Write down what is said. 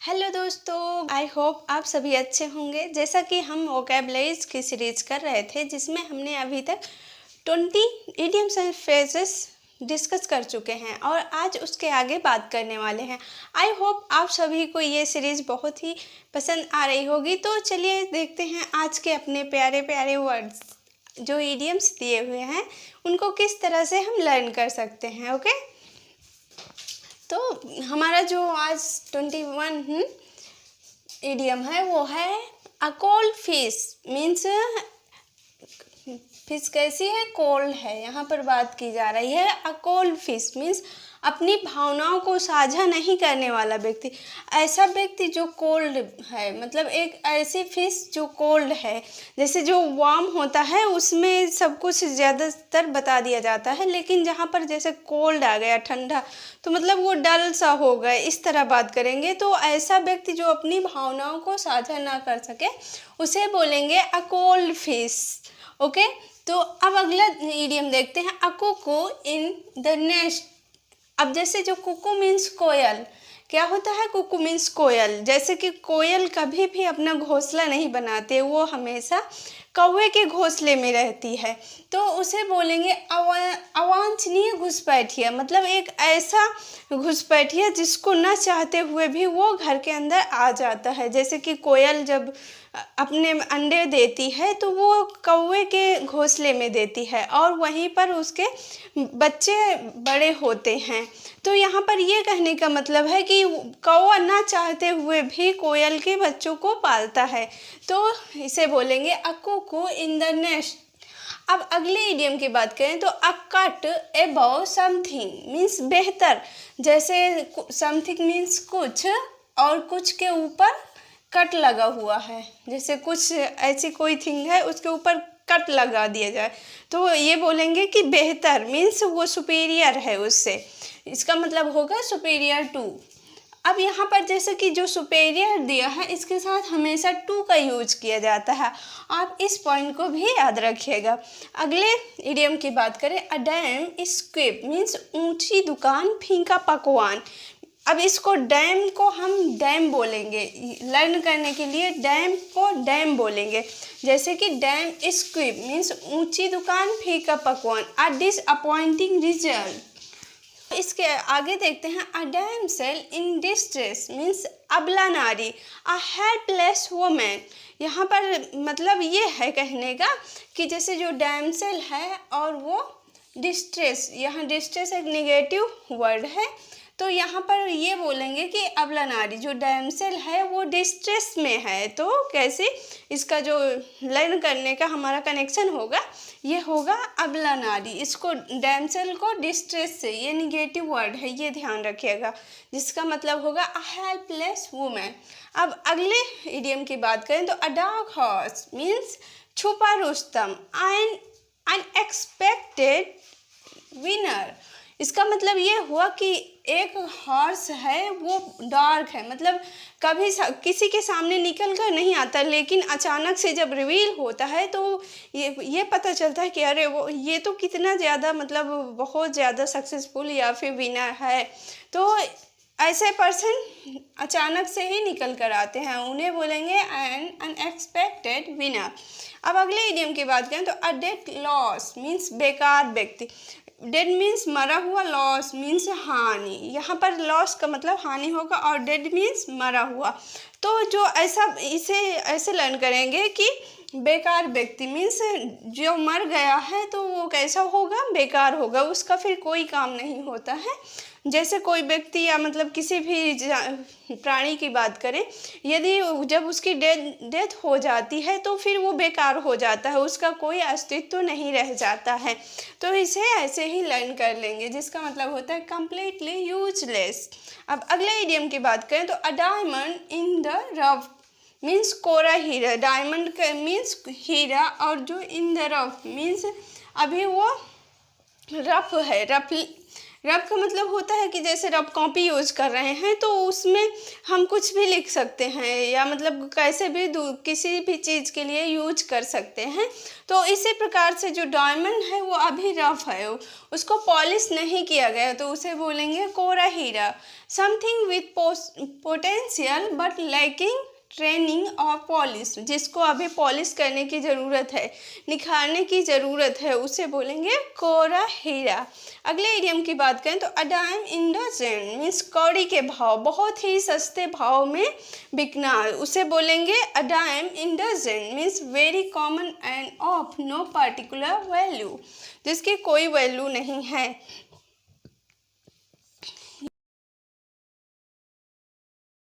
Hello दोस्तों, I hope आप सभी अच्छे होंगे। जैसा कि हम वोकैबुलरीज की सीरीज कर रहे थे जिसमें हमने अभी तक 20 इडियम्स एंड फ्रेजेस डिस्कस कर चुके हैं और आज उसके आगे बात करने वाले हैं। आई होप आप सभी को ये सीरीज़ बहुत ही पसंद आ रही होगी। तो चलिए देखते हैं आज के अपने प्यारे प्यारे वर्ड्स जो इडियम्स दिए हुए हैं उनको किस तरह से हम लर्न कर सकते हैं। ओके, तो हमारा जो आज 21 इडियम है वो है a cold fish. Means fish कैसी है? कोल्ड है। यहाँ पर बात की जा रही है अ कोल्ड फिश मीन्स अपनी भावनाओं को साझा नहीं करने वाला व्यक्ति। ऐसा व्यक्ति जो कोल्ड है, मतलब एक ऐसी फिश जो कोल्ड है। जैसे जो वार्म होता है उसमें सब कुछ ज़्यादातर बता दिया जाता है, लेकिन जहाँ पर जैसे कोल्ड आ गया, ठंडा, तो मतलब वो डल सा हो गए, इस तरह बात करेंगे। तो ऐसा व्यक्ति जो अपनी भावनाओं को साझा ना कर सके उसे बोलेंगे अ कोल्ड फिश। ओके, तो अब अगला इडियम देखते हैं अ कुकू इन द नेस्ट। अब जैसे जो कुकू मीन्स कोयल, क्या होता है? कुकू मीन्स कोयल। जैसे कि कोयल कभी भी अपना घोंसला नहीं बनाते, वो हमेशा कौवे के घोंसले में रहती है। तो उसे बोलेंगे अवांछनीय घुसपैठिया, मतलब एक ऐसा घुसपैठिया जिसको न चाहते हुए भी वो घर के अंदर आ जाता है। जैसे कि कोयल जब अपने अंडे देती है तो वो कौवे के घोंसले में देती है और वहीं पर उसके बच्चे बड़े होते हैं। तो यहाँ पर ये कहने का मतलब है कि कौवा ना चाहते हुए भी कोयल के बच्चों को पालता है। तो इसे बोलेंगे अ कुकू इन द नेस्ट। अब अगले इडियम की बात करें तो अ कट अबव समथिंग मीन्स बेहतर। जैसे समथिंग मीन्स कुछ और कुछ के ऊपर कट लगा हुआ है। जैसे कुछ ऐसी कोई थिंग है उसके ऊपर कट लगा दिया जाए तो ये बोलेंगे कि बेहतर मीन्स वो सुपीरियर है उससे। इसका मतलब होगा सुपीरियर टू। अब यहाँ पर जैसे कि जो सुपेरियर दिया है इसके साथ हमेशा टू का यूज किया जाता है। आप इस पॉइंट को भी याद रखिएगा। अगले इडियम की बात करें अ डैम स्क्विप मीन्स ऊंची दुकान, फीका पकवान। अब इसको डैम को हम डैम बोलेंगे, लर्न करने के लिए डैम को डैम बोलेंगे। जैसे कि डैम स्क्विप मीन्स ऊंची दुकान, फीका पकवान। अ डिसअपॉइंटिंग रिजल्ट। इसके आगे देखते हैं अ डैमसेल इन डिस्ट्रेस मीन्स अबला नारी, अ हेल्पलेस वुमेन। यहाँ पर मतलब ये है कहने का कि जैसे जो डैमसेल है और वो डिस्ट्रेस, यहाँ डिस्ट्रेस एक निगेटिव वर्ड है। तो यहाँ पर ये बोलेंगे कि अबला नारी जो डैमसेल है वो डिस्ट्रेस में है। तो कैसे इसका जो लर्न करने का हमारा कनेक्शन होगा ये होगा अबला नारी। इसको डैमसेल को डिस्ट्रेस से, ये निगेटिव वर्ड है, ये ध्यान रखिएगा, जिसका मतलब होगा अ हेल्पलेस वुमेन। अब अगले इडियम की बात करें तो अ डार्क हॉर्स मीन्स छुपा रुस्तम, एन अनएक्सपेक्टेड विनर। इसका मतलब ये हुआ कि एक हॉर्स है वो डार्क है, मतलब कभी किसी के सामने निकल कर नहीं आता, लेकिन अचानक से जब रिवील होता है तो ये पता चलता है कि अरे वो ये तो कितना ज़्यादा, मतलब बहुत ज़्यादा सक्सेसफुल या फिर विनर है। तो ऐसे पर्सन अचानक से ही निकल कर आते हैं, उन्हें बोलेंगे एन अनएक्सपेक्टेड विनर। अब अगले इडियम की बात करें तो अ डेड लॉस मीन्स बेकार व्यक्ति। डेड मीन्स मरा हुआ, लॉस मीन्स हानि। यहाँ पर लॉस का मतलब हानि होगा और डेड मीन्स मरा हुआ। तो जो ऐसा इसे ऐसे लर्न करेंगे कि बेकार व्यक्ति मीन्स जो मर गया है तो वो कैसा होगा? बेकार होगा, उसका फिर कोई काम नहीं होता है। जैसे कोई व्यक्ति या मतलब किसी भी प्राणी की बात करें, यदि जब उसकी डेथ हो जाती है तो फिर वो बेकार हो जाता है, उसका कोई अस्तित्व नहीं रह जाता है। तो इसे ऐसे ही लर्न कर लेंगे, जिसका मतलब होता है कंप्लीटली यूजलेस। अब अगले इडियम की बात करें तो a diamond in the rough means कोरा हीरा। डायमंड का मीन्स हीरा और जो इन द रफ मीन्स अभी वो रफ है, रब का मतलब होता है कि जैसे रब कॉपी यूज कर रहे हैं तो उसमें हम कुछ भी लिख सकते हैं, या मतलब कैसे भी किसी भी चीज़ के लिए यूज कर सकते हैं। तो इसी प्रकार से जो डायमंड है वो अभी रफ है, उसको पॉलिश नहीं किया गया, तो उसे बोलेंगे कोरा हीरा। Something with potential but lacking training और पॉलिश, जिसको अभी पॉलिश करने की ज़रूरत है, निखारने की ज़रूरत है, उसे बोलेंगे कोरा हीरा। अगले इडियम की बात करें तो a dime in dozen means कौड़ी के भाव, बहुत ही सस्ते भाव में बिकना, उसे बोलेंगे a dime in dozen means very common and of no particular value, जिसकी कोई वैल्यू नहीं है।